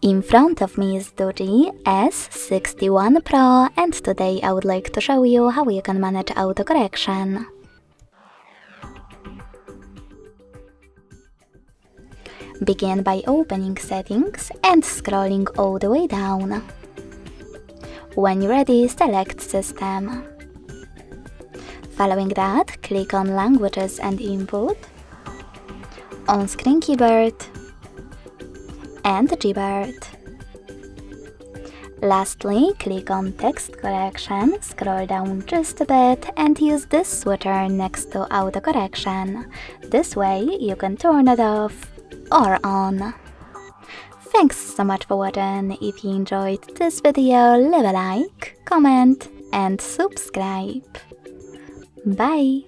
In front of me is DOOGEE S61 Pro, and today I would like to show you how you can manage autocorrection. Begin by opening Settings and scrolling all the way down. When you're ready, select System. Following that, click on Languages and Input, On-Screen Keyboard, and Gboard. Lastly, click on Text Correction, scroll down just a bit and use this switcher next to autocorrection. This way you can turn it off or on. Thanks so much for watching. If you enjoyed this video, leave a like, comment and subscribe. Bye!